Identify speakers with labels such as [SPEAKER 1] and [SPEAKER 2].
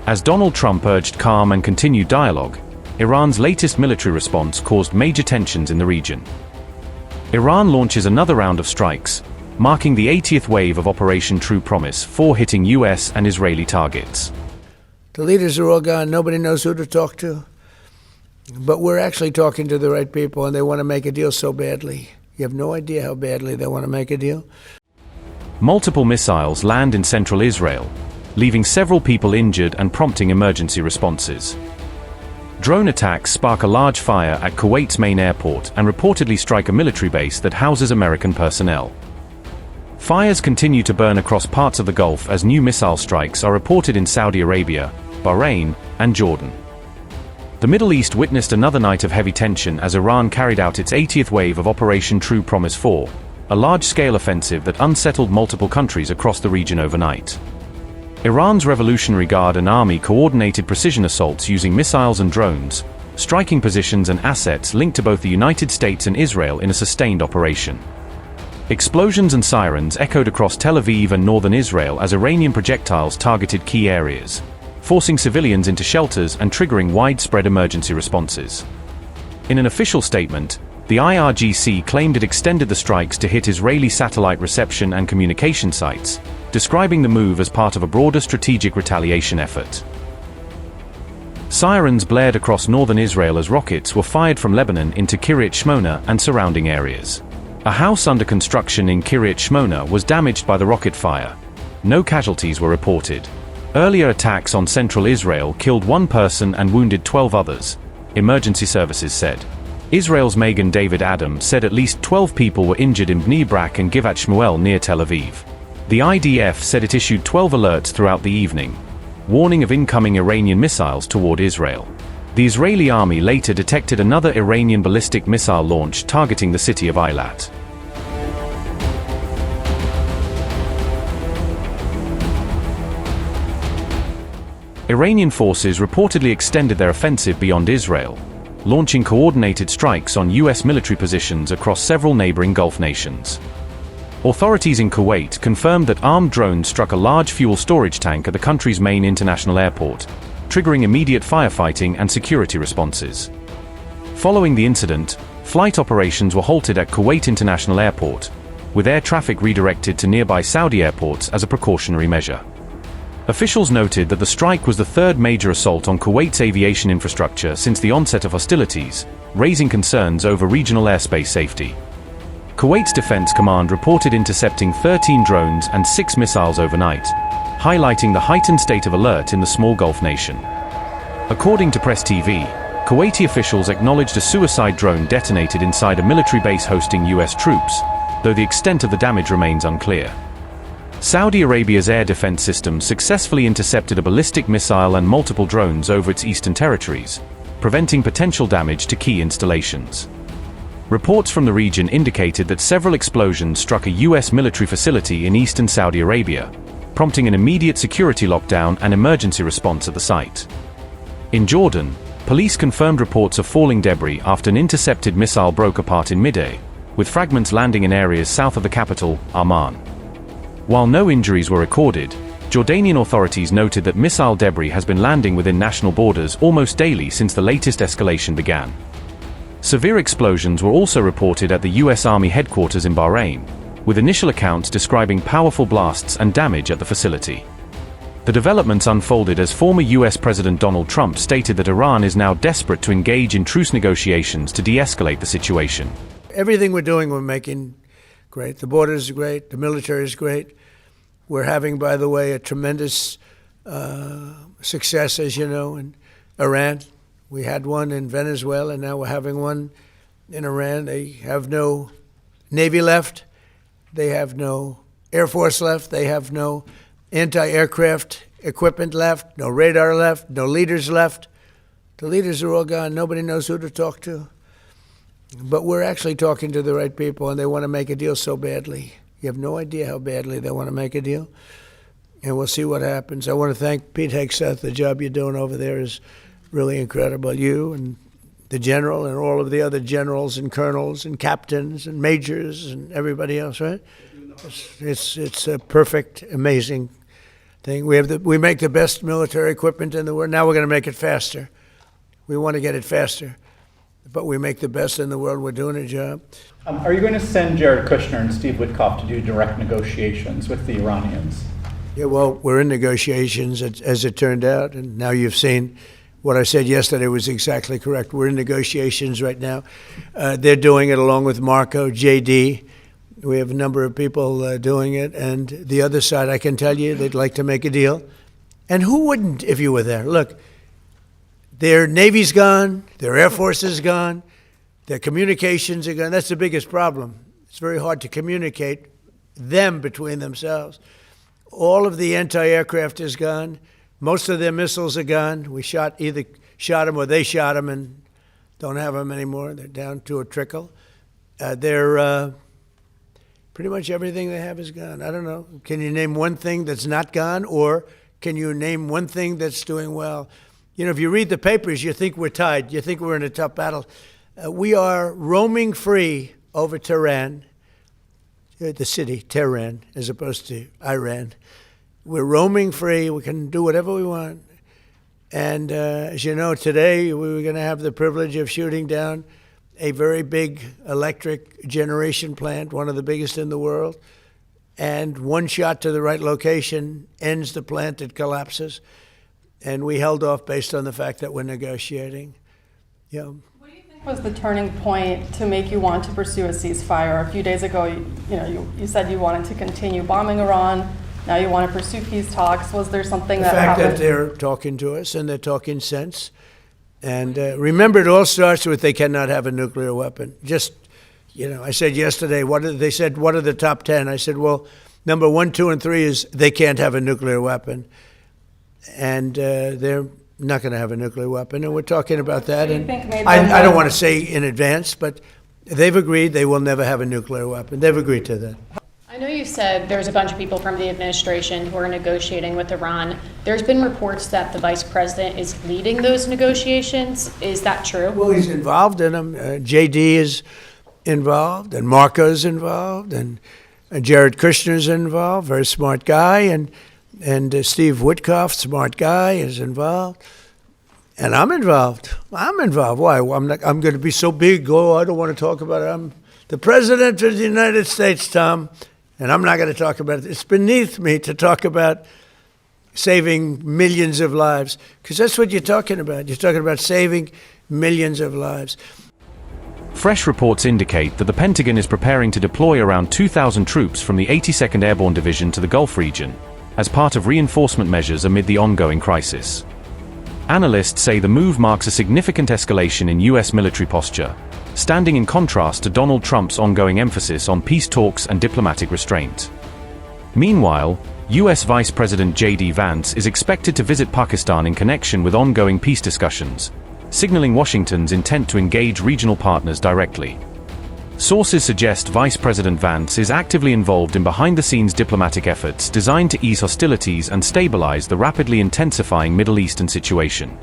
[SPEAKER 1] As Donald Trump urged calm and continued dialogue, Iran's latest military response caused major tensions in the region. Iran launches another round of strikes, marking the 80th wave of Operation True Promise 4, hitting US and Israeli targets.
[SPEAKER 2] The leaders are all gone. Nobody knows who to talk to. But we're actually talking to the right people, and they want to make a deal so badly. You have no idea how badly they want to make a deal.
[SPEAKER 1] Multiple missiles land in central Israel, leaving several people injured and prompting emergency responses. Drone attacks spark a large fire at Kuwait's main airport and reportedly strike a military base that houses American personnel. Fires continue to burn across parts of the Gulf as new missile strikes are reported in Saudi Arabia, Bahrain, and Jordan. The Middle East witnessed another night of heavy tension as Iran carried out its 80th wave of Operation True Promise 4, a large-scale offensive that unsettled multiple countries across the region overnight. Iran's Revolutionary Guard and army coordinated precision assaults using missiles and drones, striking positions and assets linked to both the United States and Israel in a sustained operation. Explosions and sirens echoed across Tel Aviv and northern Israel as Iranian projectiles targeted key areas, forcing civilians into shelters and triggering widespread emergency responses. In an official statement, the IRGC claimed it extended the strikes to hit Israeli satellite reception and communication sites, describing the move as part of a broader strategic retaliation effort. Sirens blared across northern Israel as rockets were fired from Lebanon into Kiryat Shmona and surrounding areas. A house under construction in Kiryat Shmona was damaged by the rocket fire. No casualties were reported. Earlier attacks on central Israel killed one person and wounded 12 others, emergency services said. Israel's Magen David Adom said at least 12 people were injured in Bnei, Brak and Givat Shmuel near Tel Aviv. The IDF said it issued 12 alerts throughout the evening, warning of incoming Iranian missiles toward Israel. The Israeli army later detected another Iranian ballistic missile launch targeting the city of Eilat. Iranian forces reportedly extended their offensive beyond Israel, launching coordinated strikes on US military positions across several neighboring Gulf nations. Authorities in Kuwait confirmed that armed drones struck a large fuel storage tank at the country's main international airport, triggering immediate firefighting and security responses. Following the incident, flight operations were halted at Kuwait International Airport, with air traffic redirected to nearby Saudi airports as a precautionary measure. Officials noted that the strike was the third major assault on Kuwait's aviation infrastructure since the onset of hostilities, raising concerns over regional airspace safety. Kuwait's Defense Command reported intercepting 13 drones and 6 missiles overnight, highlighting the heightened state of alert in the small Gulf nation. According to Press TV, Kuwaiti officials acknowledged a suicide drone detonated inside a military base hosting US troops, though the extent of the damage remains unclear. Saudi Arabia's air defense system successfully intercepted a ballistic missile and multiple drones over its eastern territories, preventing potential damage to key installations. Reports from the region indicated that several explosions struck a US military facility in eastern Saudi Arabia, prompting an immediate security lockdown and emergency response at the site. In Jordan, police confirmed reports of falling debris after an intercepted missile broke apart in midair, with fragments landing in areas south of the capital, Amman. While no injuries were recorded, Jordanian authorities noted that missile debris has been landing within national borders almost daily since the latest escalation began. Severe explosions were also reported at the US Army headquarters in Bahrain, with initial accounts describing powerful blasts and damage at the facility. The developments unfolded as former US President Donald Trump stated that Iran is now desperate to engage in truce negotiations to de-escalate the situation.
[SPEAKER 2] Everything we're doing, we're making great. The borders are great. The military is great. We're having, by the way, a tremendous success, as you know, in Iran. We had one in Venezuela, and now we're having one in Iran. They have no Navy left. They have no Air Force left. They have no anti-aircraft equipment left, no radar left, no leaders left. The leaders are all gone. Nobody knows who to talk to. But we're actually talking to the right people, and they want to make a deal so badly. You have no idea how badly they want to make a deal. And we'll see what happens. I want to thank Pete Hegseth. The job you're doing over there is really incredible. You and the general and all of the other generals and colonels and captains and majors and everybody else, right? It's a perfect, amazing thing. We make the best military equipment in the world. Now we're going to make it faster. We want to get it faster, but we make the best in the world. We're doing a job.
[SPEAKER 3] Are you going to send Jared Kushner and Steve Witkoff to do direct negotiations with the Iranians?
[SPEAKER 2] Yeah, well, we're in negotiations, as it turned out, and now you've seen what I said yesterday was exactly correct. We're in negotiations right now. They're doing it along with Marco, JD. We have a number of people doing it, and the other side, I can tell you, they'd like to make a deal. And who wouldn't if you were there? Look, their Navy's gone, their Air Force is gone, their communications are gone. That's the biggest problem. It's very hard to communicate them between themselves. All of the anti-aircraft is gone. Most of their missiles are gone. We either shot them or they shot them and don't have them anymore. They're down to a trickle. They're pretty much everything they have is gone. I don't know. Can you name one thing that's not gone, or can you name one thing that's doing well? You know, if you read the papers, you think we're tied. You think we're in a tough battle. We are roaming free over Tehran, the city, Tehran, as opposed to Iran. We're roaming free. We can do whatever we want. And as you know, today we were going to have the privilege of shooting down a very big electric generation plant, one of the biggest in the world. And one shot to the right location ends the plant, it collapses. And we held off based on the fact that we're negotiating. Yeah.
[SPEAKER 4] What do you think was the turning point to make you want to pursue a ceasefire? A few days ago, you said you wanted to continue bombing Iran. Now you want to pursue peace talks. Was there something that happened?
[SPEAKER 2] The fact that they're talking to us and they're talking sense. And remember, it all starts with they cannot have a nuclear weapon. Just, I said yesterday, they said, what are the top 10? I said, well, number 1, 2, and 3 is they can't have a nuclear weapon. And they're not going to have a nuclear weapon. And we're talking about that. And I don't want to say in advance, but they've agreed they will never have a nuclear weapon. They've agreed to that.
[SPEAKER 5] I know you said there's a bunch of people from the administration who are negotiating with Iran. There's been reports that the vice president is leading those negotiations. Is that true?
[SPEAKER 2] Well, he's involved in them. JD is involved, and Marco's involved, and Jared Kushner's involved, very smart guy, and Steve Witkoff, smart guy, is involved. And I'm involved. Why? I'm going to be so big. Oh, I don't want to talk about it. I'm the president of the United States, Tom. And I'm not going to talk about it. It's beneath me to talk about saving millions of lives, because that's what you're talking about. You're talking about saving millions of lives.
[SPEAKER 1] Fresh reports indicate that the Pentagon is preparing to deploy around 2,000 troops from the 82nd Airborne Division to the Gulf region, as part of reinforcement measures amid the ongoing crisis. Analysts say the move marks a significant escalation in U.S. military posture, standing in contrast to Donald Trump's ongoing emphasis on peace talks and diplomatic restraint. Meanwhile, U.S. Vice President J.D. Vance is expected to visit Pakistan in connection with ongoing peace discussions, signaling Washington's intent to engage regional partners directly. Sources suggest Vice President Vance is actively involved in behind-the-scenes diplomatic efforts designed to ease hostilities and stabilize the rapidly intensifying Middle Eastern situation.